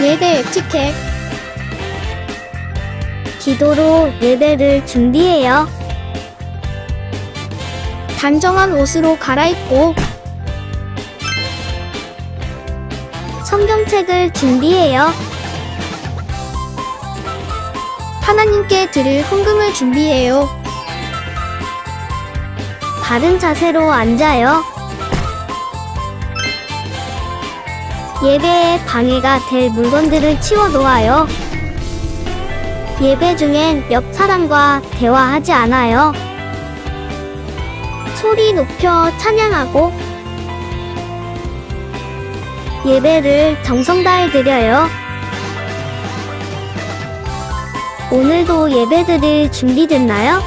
예배 에티켓. 기도로 예배를 준비해요. 단정한 옷으로 갈아입고 성경책을 준비해요. 하나님께 드릴 헌금을 준비해요. 바른 자세로 앉아요. 예배에 방해가 될 물건들을 치워 놓아요. 예배 중엔 옆 사람과 대화하지 않아요. 소리 높여 찬양하고 예배를 정성 다해 드려요. 오늘도 예배드릴 준비됐나요?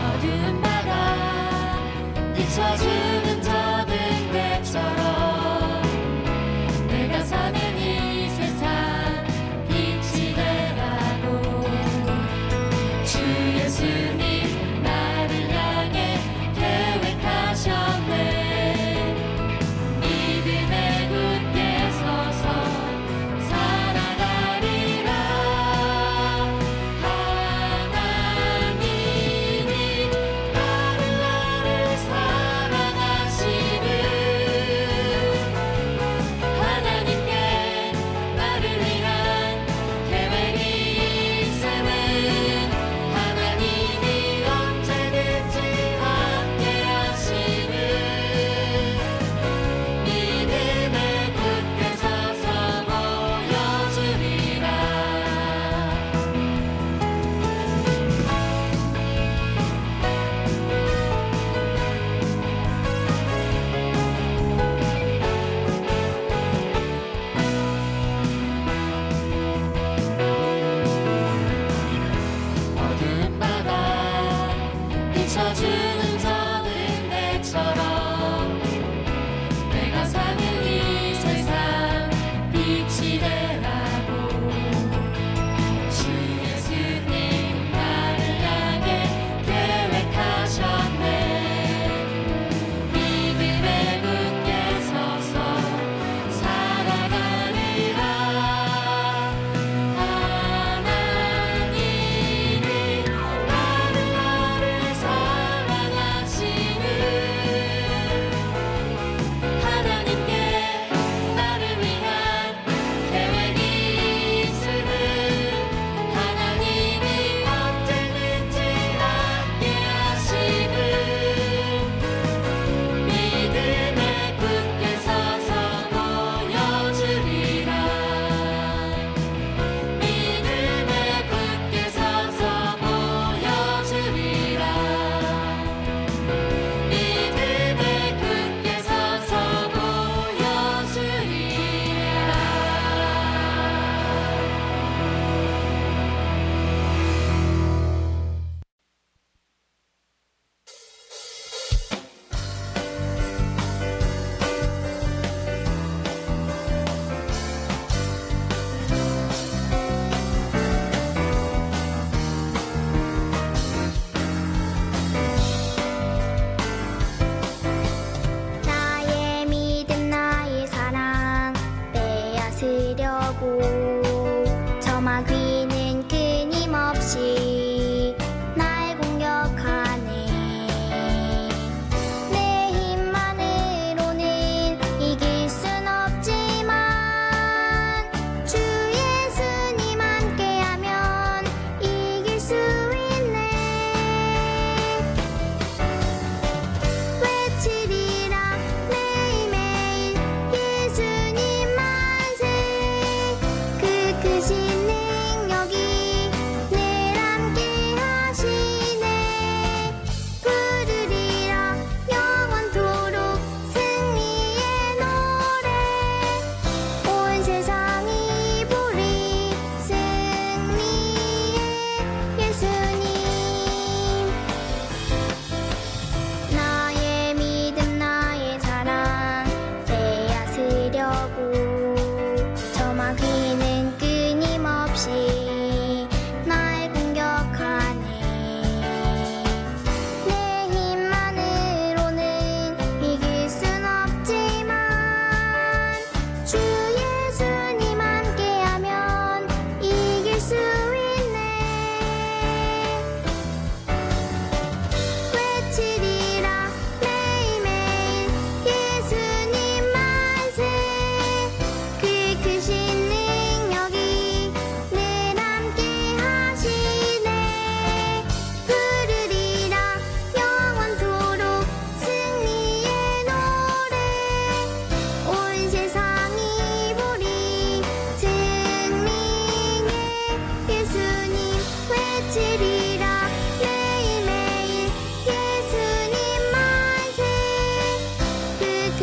어두운 바다 비춰주는 저등 대처럼 내가 사는 이 세상 빛이 되라고 주 예수님 나를 향해 계획하셨네. 믿음에 굳게 서서 살아가리라. 하나님이 나를 사랑하시는 하나님께 나를 위한 계획이 있음은 하나님이 언제든지 함께하시는 믿음에 굳게 서서 보여주리라. 어두운 바다 비춰주는 저등 대처럼 내가 사는 이 세상 빛이 되라고 주 예수님 나를 향해 계획하셨네. 믿음에 굳게 서서 살아가리라. 하나님이 나를 사랑하시는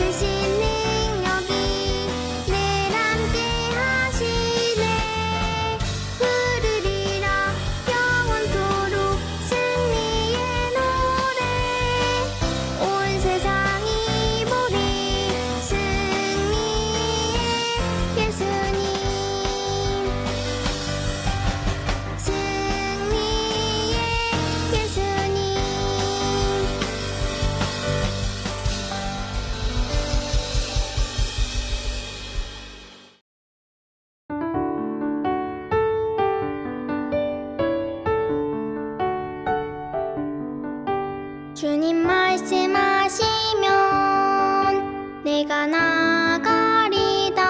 크신 능력이 늘 함께 하시네. 부르리라 영원토록 승리의 노래. 온 세상이 보리 승리의 예수님. 승리의 예수님. 주님 말씀하시면 내가 나가리다.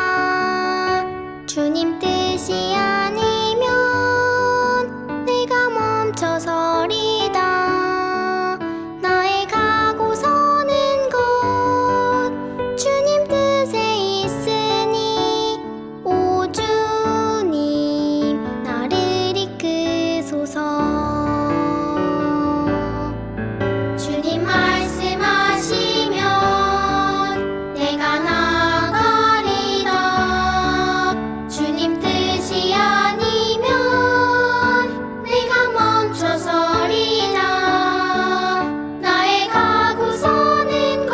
주님 뜻이 아니면 내가 멈춰서리다. 나의 가고 서는 곳 주님 뜻에 있으니 오 주님 나를 이끄소서. 주님 말씀하시면 내가 나가리다. 주님 뜻이 아니면 내가 멈춰서리다. 나의 가고 서는 곳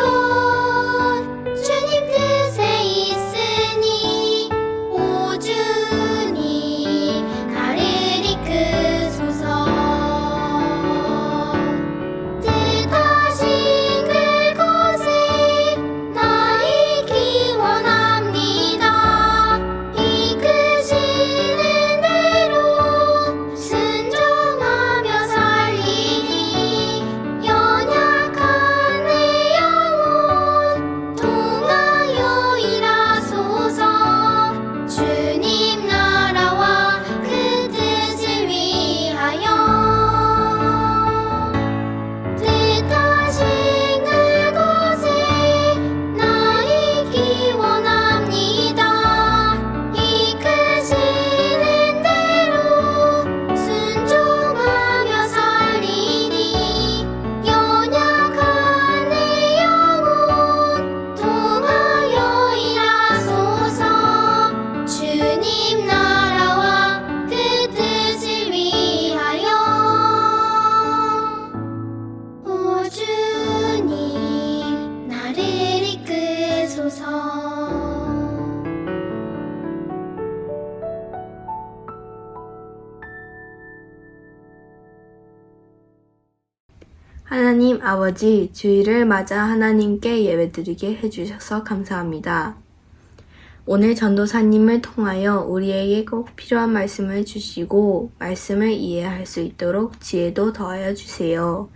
주님 뜻에 있으니 오 주님 나를 이끄소서. 뜻하신 그곳에 나 있기 원합니다. 이끄시는 대로 순종하며 살리니 연약한 내 영혼 통하여 일하소서. 주님 나라와 그 뜻을 위하여. 뜻하신 그곳에 나 있기 원합니다. 이끄시는 대로 순종하며 살리니 연약한 내 영혼 통하여 일하소서. 주님 나라와 그 뜻을 위하여. 오 주님 나를 이끄소서. 하나님 아버지, 주일을 맞아 하나님께 예배드리게 해주셔서 감사합니다. 오늘 전도사님을 통하여 우리에게 꼭 필요한 말씀을 주시고 말씀을 이해할 수 있도록 지혜도 더하여 주세요.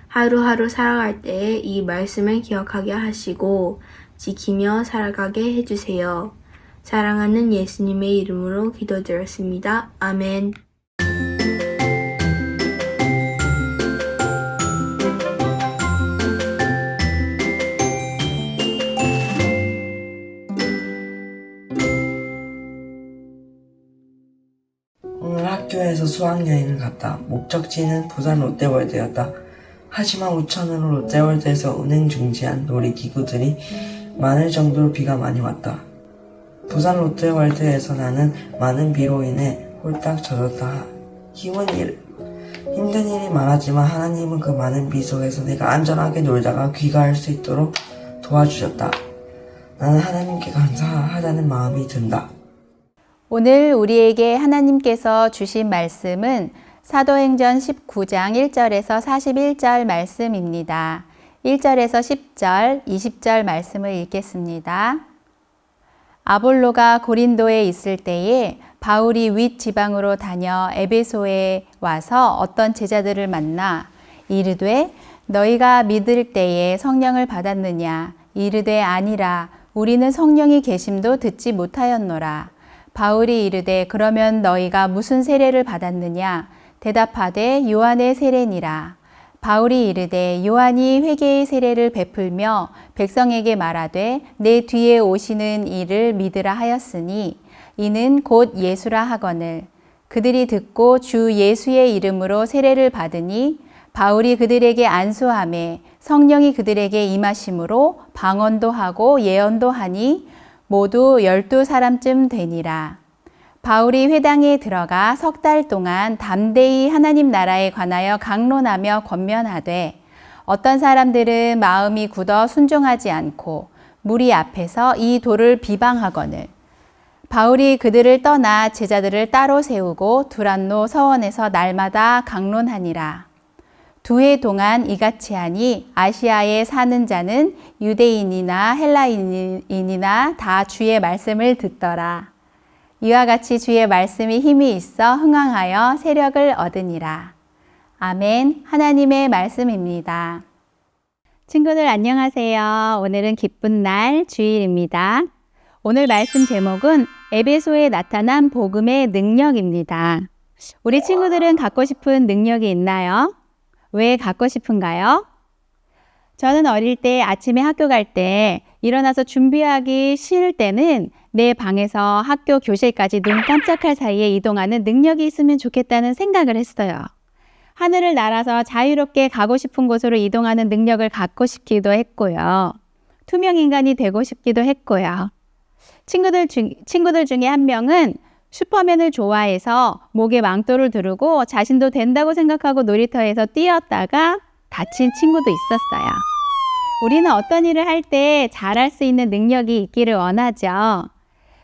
하루하루 살아갈 때에 이 말씀을 기억하게 하시고 지키며 살아가게 해주세요. 사랑하는 예수님의 이름으로 기도드렸습니다. 아멘. 오늘 학교에서 수학여행을 갔다. 목적지는 부산 롯데월드였다. 하지만 우천으로 롯데월드에서 운행 중지한 놀이기구들이 많을 정도로 비가 많이 왔다. 부산 롯데월드에서 나는 많은 비로 인해 홀딱 젖었다. 힘든 일이 많았지만 하나님은 그 많은 비 속에서 내가 안전하게 놀다가 귀가할 수 있도록 도와주셨다. 나는 하나님께 감사하다는 마음이 든다. 오늘 우리에게 하나님께서 주신 말씀은 사도행전 19장 1절에서 41절 말씀입니다. 1절에서 10절, 20절 말씀을 읽겠습니다. 아볼로가 고린도에 있을 때에 바울이 윗 지방으로 다녀 에베소에 와서 어떤 제자들을 만나 이르되 너희가 믿을 때에 성령을 받았느냐? 이르되 아니라 우리는 성령이 계심도 듣지 못하였노라. 바울이 이르되 그러면 너희가 무슨 세례를 받았느냐? 대답하되 요한의 세례니라. 바울이 이르되 요한이 회개의 세례를 베풀며 백성에게 말하되 내 뒤에 오시는 이를 믿으라 하였으니 이는 곧 예수라 하거늘. 그들이 듣고 주 예수의 이름으로 세례를 받으니 바울이 그들에게 안수하매 성령이 그들에게 임하심으로 방언도 하고 예언도 하니 모두 12사람쯤 되니라. 바울이 회당에 들어가 3달 동안 담대히 하나님 나라에 관하여 강론하며 권면하되 어떤 사람들은 마음이 굳어 순종하지 않고 무리 앞에서 이 도를 비방하거늘 바울이 그들을 떠나 제자들을 따로 세우고 두란노 서원에서 날마다 강론하니라. 2해 동안 이같이 하니 아시아에 사는 자는 유대인이나 헬라인이나 다 주의 말씀을 듣더라. 이와 같이 주의 말씀이 힘이 있어 흥왕하여 세력을 얻으니라. 아멘. 하나님의 말씀입니다. 친구들 안녕하세요. 오늘은 기쁜 날 주일입니다. 오늘 말씀 제목은 에베소에 나타난 복음의 능력입니다. 우리 친구들은 갖고 싶은 능력이 있나요? 왜 갖고 싶은가요? 저는 어릴 때 아침에 학교 갈 때 일어나서 준비하기 싫을 때는 내 방에서 학교 교실까지 눈 깜짝할 사이에 이동하는 능력이 있으면 좋겠다는 생각을 했어요. 하늘을 날아서 자유롭게 가고 싶은 곳으로 이동하는 능력을 갖고 싶기도 했고요. 투명 인간이 되고 싶기도 했고요. 친구들 중에 한 명은 슈퍼맨을 좋아해서 목에 망토를 두르고 자신도 된다고 생각하고 놀이터에서 뛰었다가 다친 친구도 있었어요. 우리는 어떤 일을 할 때 잘할 수 있는 능력이 있기를 원하죠.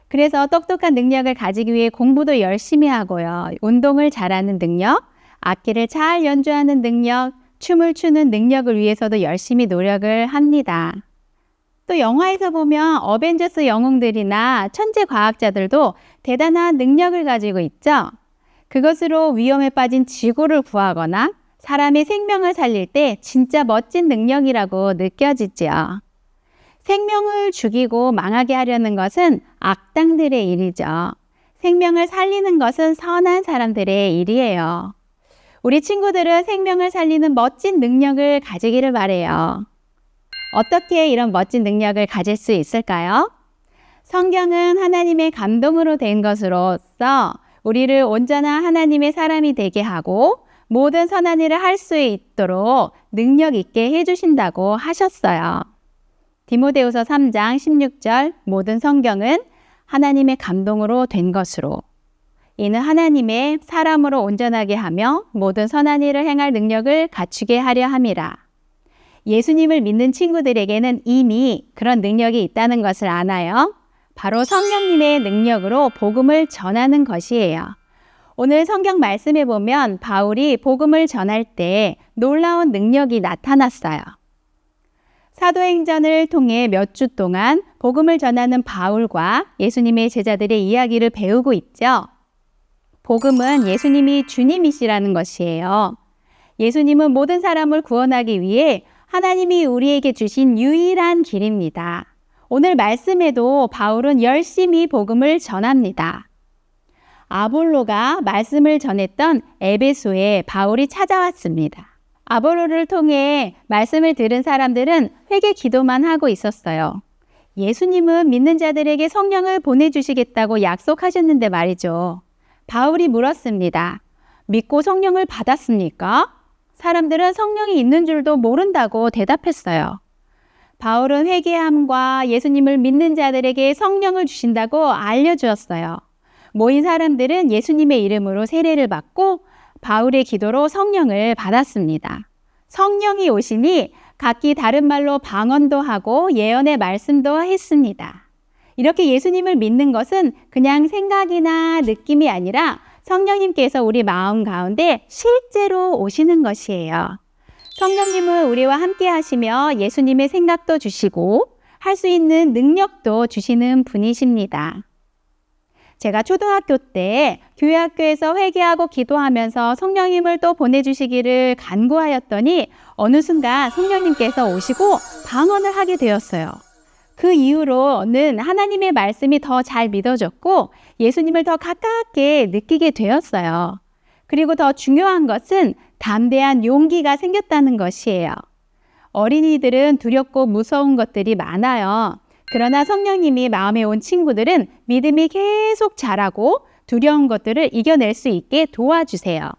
그래서 똑똑한 능력을 가지기 위해 공부도 열심히 하고요. 운동을 잘하는 능력, 악기를 잘 연주하는 능력, 춤을 추는 능력을 위해서도 열심히 노력을 합니다. 또 영화에서 보면 어벤져스 영웅들이나 천재 과학자들도 대단한 능력을 가지고 있죠. 그것으로 위험에 빠진 지구를 구하거나 사람의 생명을 살릴 때 진짜 멋진 능력이라고 느껴지죠. 생명을 죽이고 망하게 하려는 것은 악당들의 일이죠. 생명을 살리는 것은 선한 사람들의 일이에요. 우리 친구들은 생명을 살리는 멋진 능력을 가지기를 바라요. 어떻게 이런 멋진 능력을 가질 수 있을까요? 성경은 하나님의 감동으로 된 것으로서 우리를 온전한 하나님의 사람이 되게 하고 모든 선한 일을 할 수 있도록 능력 있게 해주신다고 하셨어요. 디모데후서 3장 16절 모든 성경은 하나님의 감동으로 된 것으로 이는 하나님의 사람으로 온전하게 하며 모든 선한 일을 행할 능력을 갖추게 하려 함이라. 예수님을 믿는 친구들에게는 이미 그런 능력이 있다는 것을 아나요? 바로 성령님의 능력으로 복음을 전하는 것이에요. 오늘 성경 말씀에 보면 바울이 복음을 전할 때 놀라운 능력이 나타났어요. 사도행전을 통해 몇 주 동안 복음을 전하는 바울과 예수님의 제자들의 이야기를 배우고 있죠. 복음은 예수님이 주님이시라는 것이에요. 예수님은 모든 사람을 구원하기 위해 하나님이 우리에게 주신 유일한 길입니다. 오늘 말씀에도 바울은 열심히 복음을 전합니다. 아볼로가 말씀을 전했던 에베소에 바울이 찾아왔습니다. 아볼로를 통해 말씀을 들은 사람들은 회개 기도만 하고 있었어요. 예수님은 믿는 자들에게 성령을 보내주시겠다고 약속하셨는데 말이죠. 바울이 물었습니다. 믿고 성령을 받았습니까? 사람들은 성령이 있는 줄도 모른다고 대답했어요. 바울은 회개함과 예수님을 믿는 자들에게 성령을 주신다고 알려주었어요. 모인 사람들은 예수님의 이름으로 세례를 받고 바울의 기도로 성령을 받았습니다. 성령이 오시니 각기 다른 말로 방언도 하고 예언의 말씀도 했습니다. 이렇게 예수님을 믿는 것은 그냥 생각이나 느낌이 아니라 성령님께서 우리 마음 가운데 실제로 오시는 것이에요. 성령님은 우리와 함께 하시며 예수님의 생각도 주시고 할 수 있는 능력도 주시는 분이십니다. 제가 초등학교 때 교회 학교에서 회개하고 기도하면서 성령님을 또 보내주시기를 간구하였더니 어느 순간 성령님께서 오시고 방언을 하게 되었어요. 그 이후로는 하나님의 말씀이 더 잘 믿어졌고 예수님을 더 가깝게 느끼게 되었어요. 그리고 더 중요한 것은 담대한 용기가 생겼다는 것이에요. 어린이들은 두렵고 무서운 것들이 많아요. 그러나 성령님이 마음에 온 친구들은 믿음이 계속 자라고 두려운 것들을 이겨낼 수 있게 도와주세요.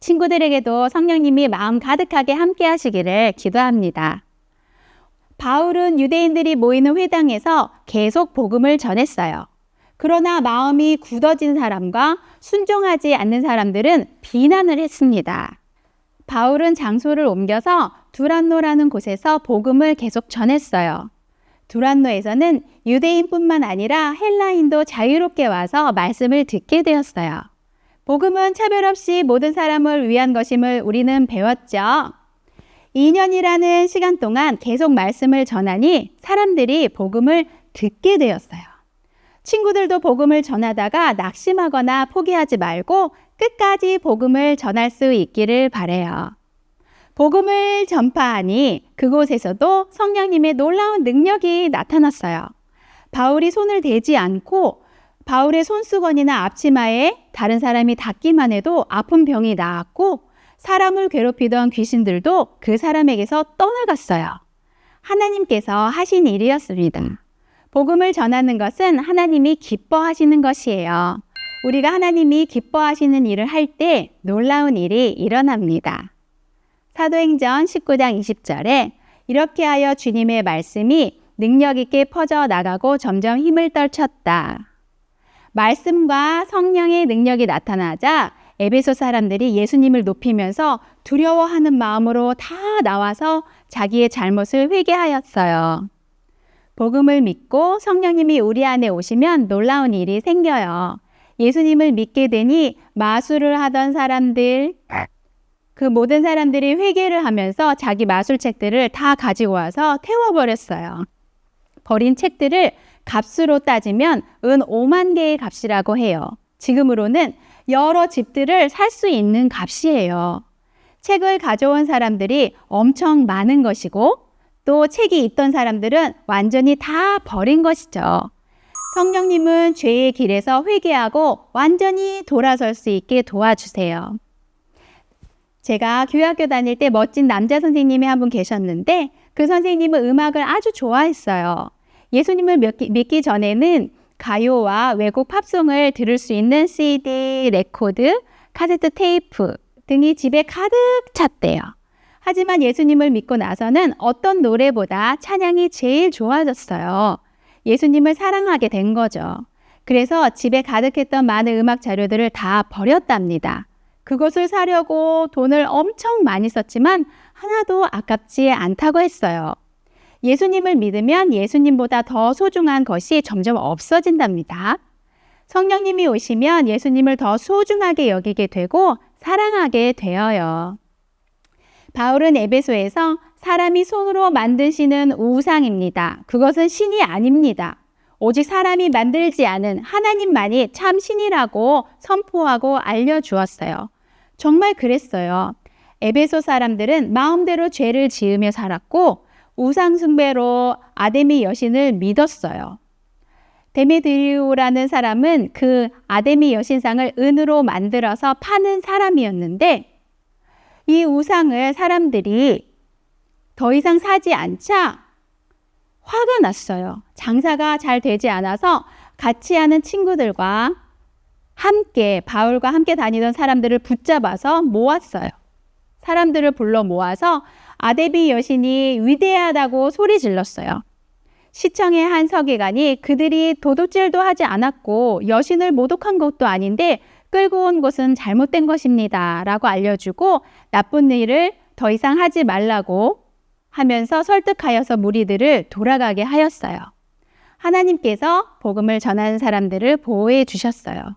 친구들에게도 성령님이 마음 가득하게 함께 하시기를 기도합니다. 바울은 유대인들이 모이는 회당에서 계속 복음을 전했어요. 그러나 마음이 굳어진 사람과 순종하지 않는 사람들은 비난을 했습니다. 바울은 장소를 옮겨서 두란노라는 곳에서 복음을 계속 전했어요. 두란노에서는 유대인뿐만 아니라 헬라인도 자유롭게 와서 말씀을 듣게 되었어요. 복음은 차별 없이 모든 사람을 위한 것임을 우리는 배웠죠. 2년이라는 시간 동안 계속 말씀을 전하니 사람들이 복음을 듣게 되었어요. 친구들도 복음을 전하다가 낙심하거나 포기하지 말고 끝까지 복음을 전할 수 있기를 바라요. 복음을 전파하니 그곳에서도 성령님의 놀라운 능력이 나타났어요. 바울이 손을 대지 않고 바울의 손수건이나 앞치마에 다른 사람이 닿기만 해도 아픈 병이 나았고 사람을 괴롭히던 귀신들도 그 사람에게서 떠나갔어요. 하나님께서 하신 일이었습니다. 복음을 전하는 것은 하나님이 기뻐하시는 것이에요. 우리가 하나님이 기뻐하시는 일을 할 때 놀라운 일이 일어납니다. 사도행전 19장 20절에 이렇게 하여 주님의 말씀이 능력 있게 퍼져 나가고 점점 힘을 떨쳤다. 말씀과 성령의 능력이 나타나자 에베소 사람들이 예수님을 높이면서 두려워하는 마음으로 다 나와서 자기의 잘못을 회개하였어요. 복음을 믿고 성령님이 우리 안에 오시면 놀라운 일이 생겨요. 예수님을 믿게 되니 마술을 하던 사람들, 그 모든 사람들이 회개를 하면서 자기 마술책들을 다 가지고 와서 태워버렸어요. 버린 책들을 값으로 따지면 은 5만 개의 값이라고 해요. 지금으로는 여러 집들을 살 수 있는 값이에요. 책을 가져온 사람들이 엄청 많은 것이고 또 책이 있던 사람들은 완전히 다 버린 것이죠. 성령님은 죄의 길에서 회개하고 완전히 돌아설 수 있게 도와주세요. 제가 교회학교 다닐 때 멋진 남자 선생님이 한 분 계셨는데 그 선생님은 음악을 아주 좋아했어요. 예수님을 믿기 전에는 가요와 외국 팝송을 들을 수 있는 CD, 레코드, 카세트 테이프 등이 집에 가득 찼대요. 하지만 예수님을 믿고 나서는 어떤 노래보다 찬양이 제일 좋아졌어요. 예수님을 사랑하게 된 거죠. 그래서 집에 가득했던 많은 음악 자료들을 다 버렸답니다. 그것을 사려고 돈을 엄청 많이 썼지만 하나도 아깝지 않다고 했어요. 예수님을 믿으면 예수님보다 더 소중한 것이 점점 없어진답니다. 성령님이 오시면 예수님을 더 소중하게 여기게 되고 사랑하게 되어요. 바울은 에베소에서 사람이 손으로 만드시는 우상입니다. 그것은 신이 아닙니다. 오직 사람이 만들지 않은 하나님만이 참 신이라고 선포하고 알려주었어요. 정말 그랬어요. 에베소 사람들은 마음대로 죄를 지으며 살았고 우상 숭배로 아데미 여신을 믿었어요. 데메드리오라는 사람은 그 아데미 여신상을 은으로 만들어서 파는 사람이었는데 이 우상을 사람들이 더 이상 사지 않자 화가 났어요. 장사가 잘 되지 않아서 같이 하는 친구들과 함께 바울과 함께 다니던 사람들을 붙잡아서 모았어요. 사람들을 불러 모아서 아데미 여신이 위대하다고 소리 질렀어요. 시청의 한 서기관이 그들이 도둑질도 하지 않았고 여신을 모독한 것도 아닌데 끌고 온 것은 잘못된 것입니다 라고 알려주고 나쁜 일을 더 이상 하지 말라고 하면서 설득하여서 무리들을 돌아가게 하였어요. 하나님께서 복음을 전하는 사람들을 보호해 주셨어요.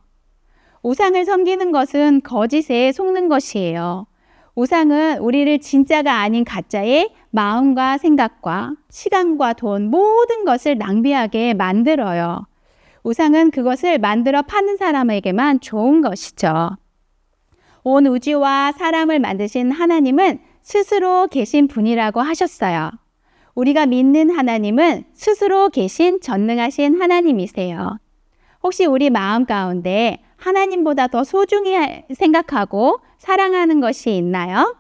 우상을 섬기는 것은 거짓에 속는 것이에요. 우상은 우리를 진짜가 아닌 가짜의 마음과 생각과 시간과 돈 모든 것을 낭비하게 만들어요. 우상은 그것을 만들어 파는 사람에게만 좋은 것이죠. 온 우주와 사람을 만드신 하나님은 스스로 계신 분이라고 하셨어요. 우리가 믿는 하나님은 스스로 계신 전능하신 하나님이세요. 혹시 우리 마음 가운데 하나님보다 더 소중히 생각하고 사랑하는 것이 있나요?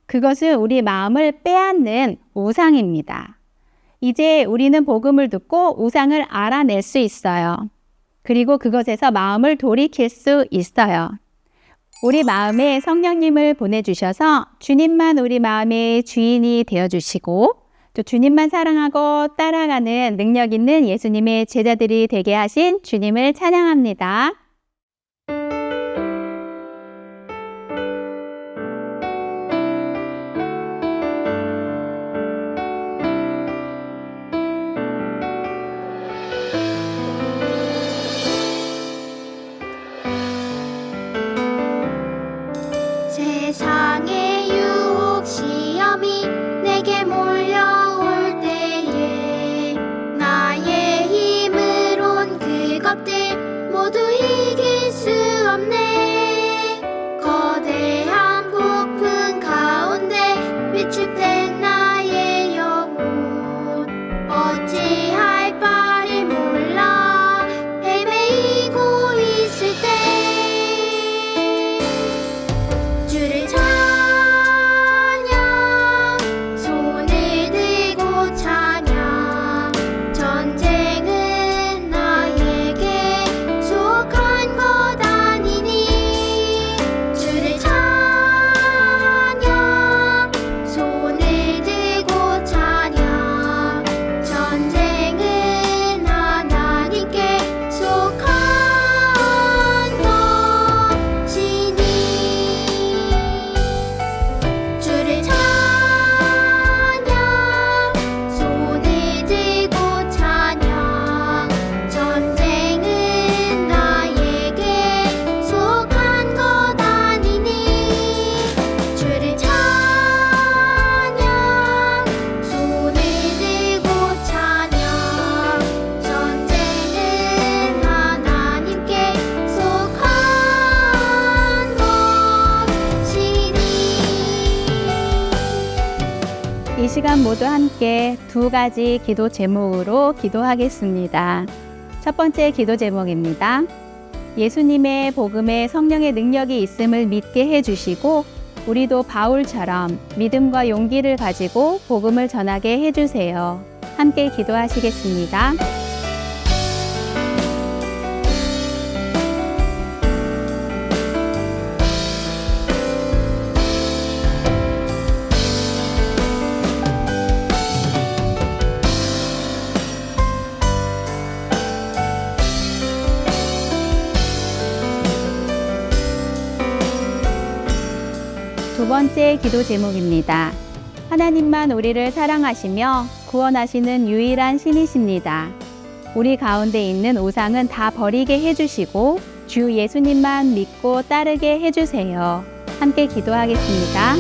그것은 우리 마음을 빼앗는 우상입니다. 이제 우리는 복음을 듣고 우상을 알아낼 수 있어요. 그리고 그것에서 마음을 돌이킬 수 있어요. 우리 마음에 성령님을 보내주셔서 주님만 우리 마음의 주인이 되어주시고 또 주님만 사랑하고 따라가는 능력 있는 예수님의 제자들이 되게 하신 주님을 찬양합니다. 세상의 유혹 시험이 내게 몰려올 때에 나의 힘으론 그것들 모두 이길 수 없네. 거대한 폭풍 가운데 위축된 나의 영혼 어찌할 바를 몰라 헤매이고 있을 때 주를 찬양 손을 들고 찬양 전쟁은 나에게 속한 것 아니니 주를 찬양 손을 들고 찬양 전쟁은 하나님께 속한 것이니 주를 찬양 손을 들고 찬양 전쟁은 나에게 속한 것 아니니 주를 찬양 손을 들고 찬양 전쟁은 하나님께 속한 것이니. 이 시간 모두 함께 두 가지 기도 제목으로 기도하겠습니다. 첫 번째 기도 제목입니다. 예수님의 복음에 성령의 능력이 있음을 믿게 해주시고 우리도 바울처럼 믿음과 용기를 가지고 복음을 전하게 해주세요. 함께 기도하시겠습니다. 두 번째 기도 제목입니다. 하나님만 우리를 사랑하시며 구원하시는 유일한 신이십니다. 우리 가운데 있는 우상은 다 버리게 해주시고 주 예수님만 믿고 따르게 해주세요. 함께 기도하겠습니다.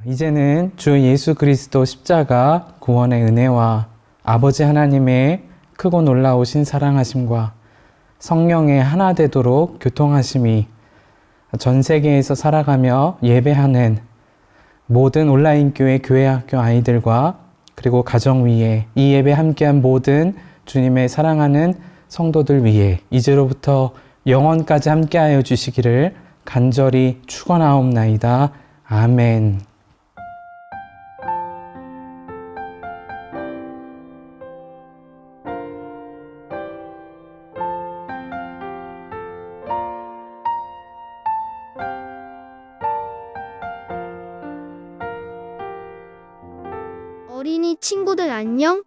이제는 주 예수 그리스도 십자가 구원의 은혜와 아버지 하나님의 크고 놀라우신 사랑하심과 성령의 하나 되도록 교통하심이 전 세계에서 살아가며 예배하는 모든 온라인 교회 학교 아이들과 그리고 가정 위에 이 예배 함께한 모든 주님의 사랑하는 성도들 위해 이제로부터 영원까지 함께하여 주시기를 간절히 축원하옵나이다. 아멘. 어린이 친구들 안녕?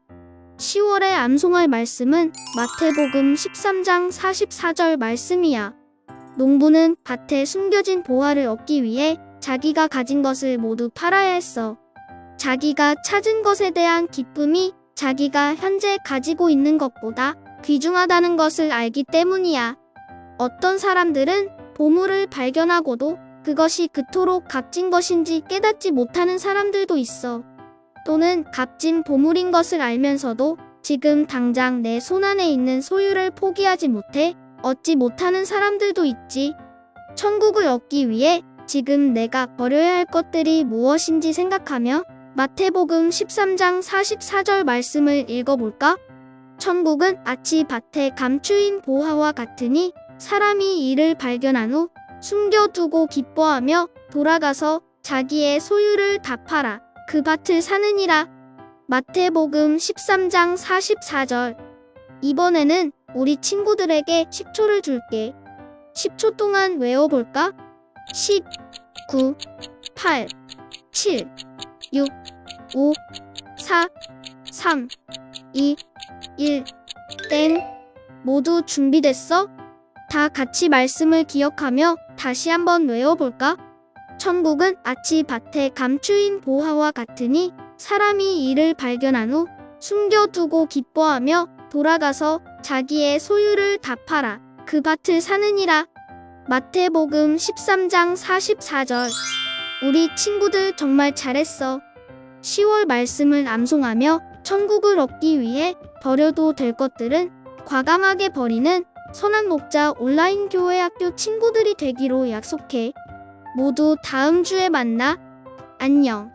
10월에 암송할 말씀은 마태복음 13장 44절 말씀이야. 농부는 밭에 숨겨진 보화를 얻기 위해 자기가 가진 것을 모두 팔아야 했어. 자기가 찾은 것에 대한 기쁨이 자기가 현재 가지고 있는 것보다 귀중하다는 것을 알기 때문이야. 어떤 사람들은 보물을 발견하고도 그것이 그토록 값진 것인지 깨닫지 못하는 사람들도 있어. 또는 값진 보물인 것을 알면서도 지금 당장 내 손안에 있는 소유를 포기하지 못해 얻지 못하는 사람들도 있지. 천국을 얻기 위해 지금 내가 버려야 할 것들이 무엇인지 생각하며 마태복음 13장 44절 말씀을 읽어볼까? 천국은 마치 밭에 감추인 보화와 같으니 사람이 이를 발견한 후 숨겨두고 기뻐하며 돌아가서 자기의 소유를 다 팔아 그 밭을 사느니라. 마태복음 13장 44절. 이번에는 우리 친구들에게 10초를 줄게. 10초 동안 외워볼까? 10, 9, 8, 7, 6, 5, 4, 3, 2, 1. 땡. 모두 준비됐어? 다 같이 말씀을 기억하며 다시 한번 외워볼까? 천국은 마치 밭에 감추인 보화와 같으니 사람이 이를 발견한 후 숨겨두고 기뻐하며 돌아가서 자기의 소유를 다 팔아 그 밭을 사느니라. 마태복음 13장 44절. 우리 친구들 정말 잘했어. 10월 말씀을 암송하며 천국을 얻기 위해 버려도 될 것들은 과감하게 버리는 선한 목자 온라인 교회 학교 친구들이 되기로 약속해. 모두 다음 주에 만나. 안녕.